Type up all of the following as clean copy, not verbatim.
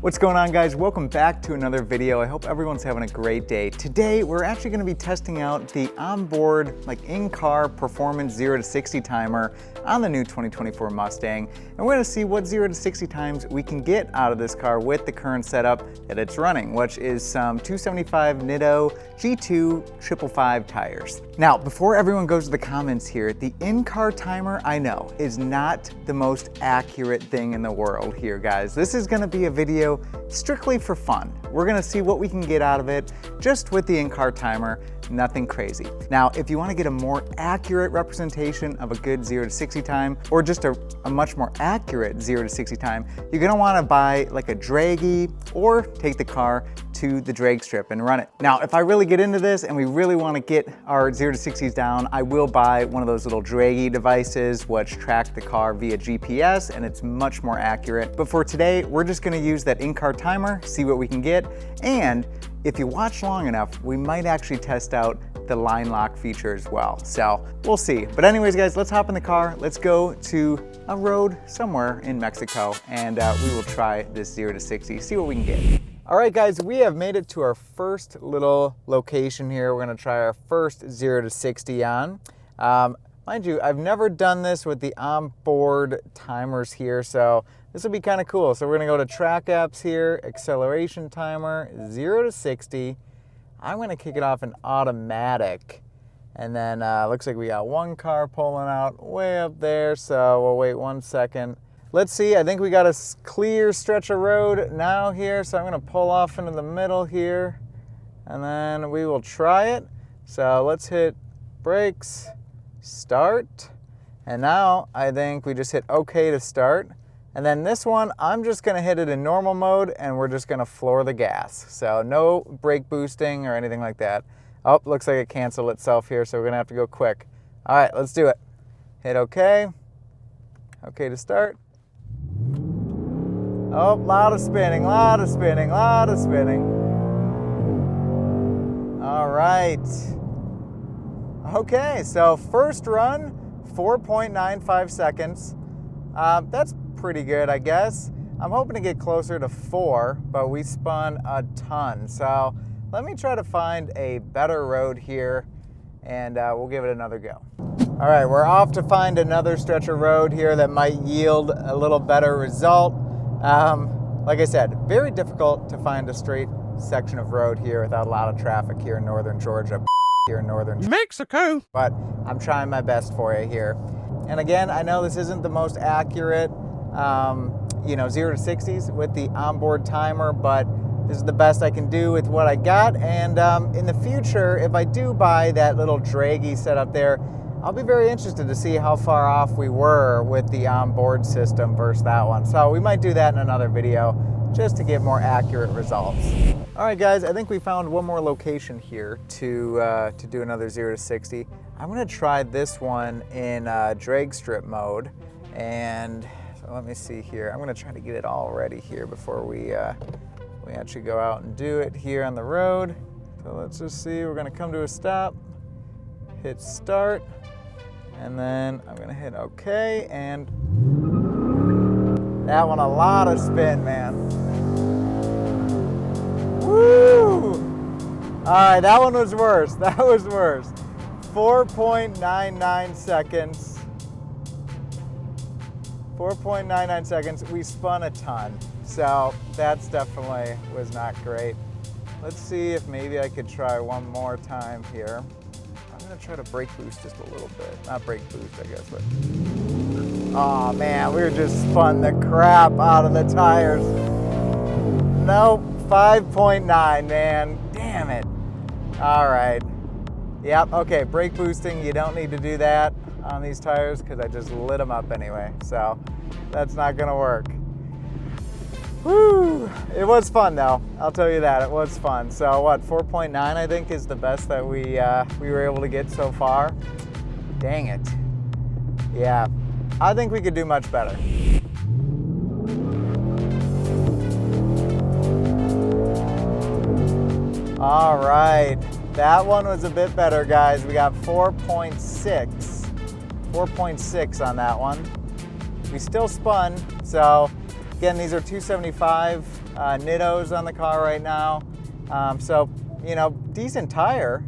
What's going on, guys? Welcome back to another video. I hope everyone's having a great day. Today, we're actually going to be testing out the onboard, in-car performance 0 to 60 timer on the new 2024 Mustang. And we're going to see what 0 to 60 times we can get out of this car with the current setup that it's running, which is some 275 Nitto G2 555 tires. Now, before everyone goes to the comments here, the in-car timer, I know, is not the most accurate thing in the world here, guys. This is going to be a video strictly for fun. We're gonna see what we can get out of it just with the in-car timer, nothing crazy. Now, if you wanna get a more accurate representation of a good 0 to 60 time, or just a much more accurate 0 to 60 time, you're gonna wanna buy like a draggy or take the car to the drag strip and run it. Now, if I really get into this and we really wanna get our 0 to 60s down, I will buy one of those little draggy devices which track the car via GPS, and it's much more accurate. But for today, we're just gonna use that in-car timer, see what we can get, and if you watch long enough, we might actually test out the line lock feature as well. So we'll see. But anyways, guys, let's hop in the car. Let's go to a road somewhere in Mexico, and we will try this 0 to 60, see what we can get. All right, guys, we have made it to our first little location here. We're gonna try our first 0 to 60 on. Mind you, I've never done this with the onboard timers here, so this will be kind of cool. So we're gonna go to track apps here, acceleration timer, 0 to 60. I'm gonna kick it off in automatic. And then looks like we got one car pulling out way up there, so we'll wait 1 second. Let's see, I think we got a clear stretch of road now here, so I'm gonna pull off into the middle here, and then we will try it. So let's hit brakes, start, and now I think we just hit OK to start. And then this one, I'm just gonna hit it in normal mode, and we're just gonna floor the gas. So no brake boosting or anything like that. Oh, looks like it canceled itself here, so we're gonna have to go quick. All right, let's do it. Hit OK. OK to start. Oh, lot of spinning, lot of spinning, lot of spinning. All right. Okay, so first run, 4.95 seconds. That's pretty good, I guess. I'm hoping to get closer to 4, but we spun a ton. So let me try to find a better road here, and we'll give it another go. All right, we're off to find another stretch of road here that might yield a little better result. Like I said, very difficult to find a straight section of road here without a lot of traffic here in northern Georgia, here in northern Mexico. But I'm trying my best for you here. And again, I know this isn't the most accurate, 0 to 60s with the onboard timer, but this is the best I can do with what I got. And in the future, if I do buy that little draggy setup there, I'll be very interested to see how far off we were with the onboard system versus that one. So we might do that in another video just to get more accurate results. All right, guys, I think we found one more location here to do another 0 to 60. I'm gonna try this one in drag strip mode. And so let me see here. I'm gonna try to get it all ready here before we actually go out and do it here on the road. So let's just see, we're gonna come to a stop, hit start, and then I'm gonna hit OK, and that one, a lot of spin, man. Woo! All right, that one was worse. That was worse. 4.99 seconds. 4.99 seconds. We spun a ton, so that's definitely was not great. Let's see if maybe I could try one more time here. I'm gonna try to brake boost just a little bit. Not brake boost, I guess, but. Oh man, we were just spun the crap out of the tires. Nope, 5.9, man, damn it. All right, yep, okay, brake boosting, you don't need to do that on these tires because I just lit them up anyway, so that's not gonna work. Woo! It was fun though, I'll tell you that, it was fun. So what, 4.9 I think is the best that we were able to get so far. Dang it. Yeah, I think we could do much better. All right, that one was a bit better, guys. We got 4.6 on that one. We still spun, so Again, these are 275 Nittos on the car right now. So, you know, decent tire,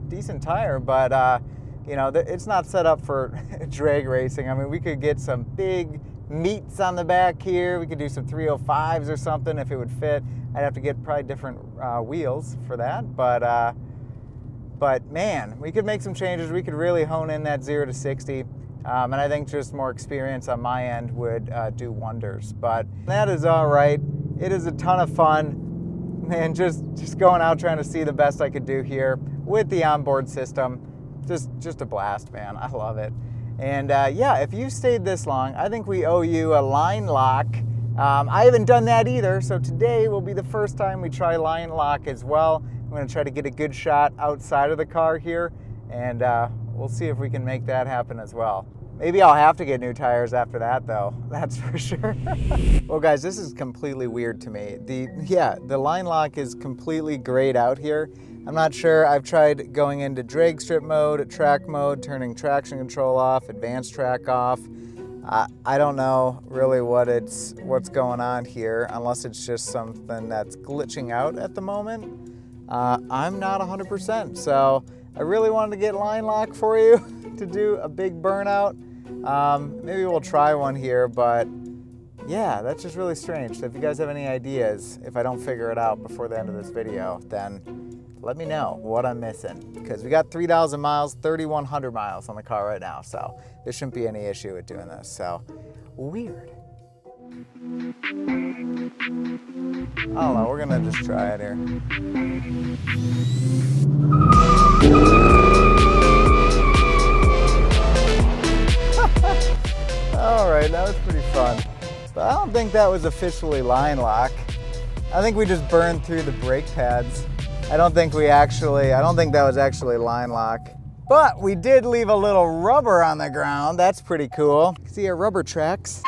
but you know, it's not set up for drag racing. I mean, we could get some big meats on the back here. We could do some 305s or something if it would fit. I'd have to get probably different wheels for that, but man, we could make some changes. We could really hone in that 0 to 60. And I think just more experience on my end would do wonders. But that is all right. It is a ton of fun. Man, just going out trying to see the best I could do here with the onboard system. Just a blast, man. I love it. And yeah, if you stayed this long, I think we owe you a line lock. I haven't done that either, so today will be the first time we try line lock as well. I'm going to try to get a good shot outside of the car here, and we'll see if we can make that happen as well. Maybe I'll have to get new tires after that, though. That's for sure. Well, guys, this is completely weird to me. The line lock is completely grayed out here. I'm not sure. I've tried going into drag strip mode, track mode, turning traction control off, advanced track off. I don't know really what's going on here, unless it's just something that's glitching out at the moment. I'm not 100%, so I really wanted to get line lock for you to do a big burnout. Maybe we'll try one here, but yeah, that's just really strange. So if you guys have any ideas, if I don't figure it out before the end of this video, then let me know what I'm missing. Because we got 3,000 miles, 3,100 miles on the car right now, so there shouldn't be any issue with doing this. So, weird. I don't know, we're gonna just try it here. All right, that was pretty fun. But I don't think that was officially line lock. I think we just burned through the brake pads. I don't think that was actually line lock. But we did leave a little rubber on the ground. That's pretty cool. See our rubber tracks.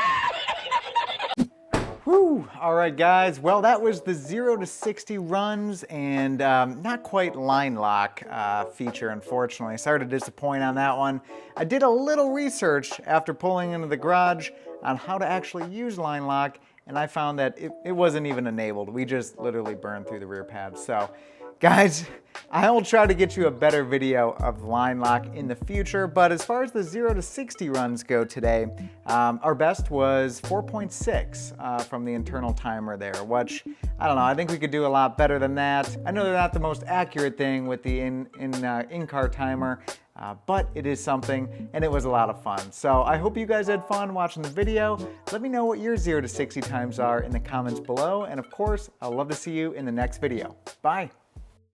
Whew. All right, guys. Well, that was the 0 to 60 runs and not quite line lock feature, unfortunately. Sorry to disappoint on that one. I did a little research after pulling into the garage on how to actually use line lock, and I found that it wasn't even enabled. We just literally burned through the rear pad. So, guys, I will try to get you a better video of line lock in the future, but as far as the 0 to 60 runs go today, our best was 4.6 from the internal timer there, which, I don't know, I think we could do a lot better than that. I know they're not the most accurate thing with the in-car timer, but it is something, and it was a lot of fun. So I hope you guys had fun watching the video. Let me know what your 0 to 60 times are in the comments below, and of course, I'd love to see you in the next video. Bye.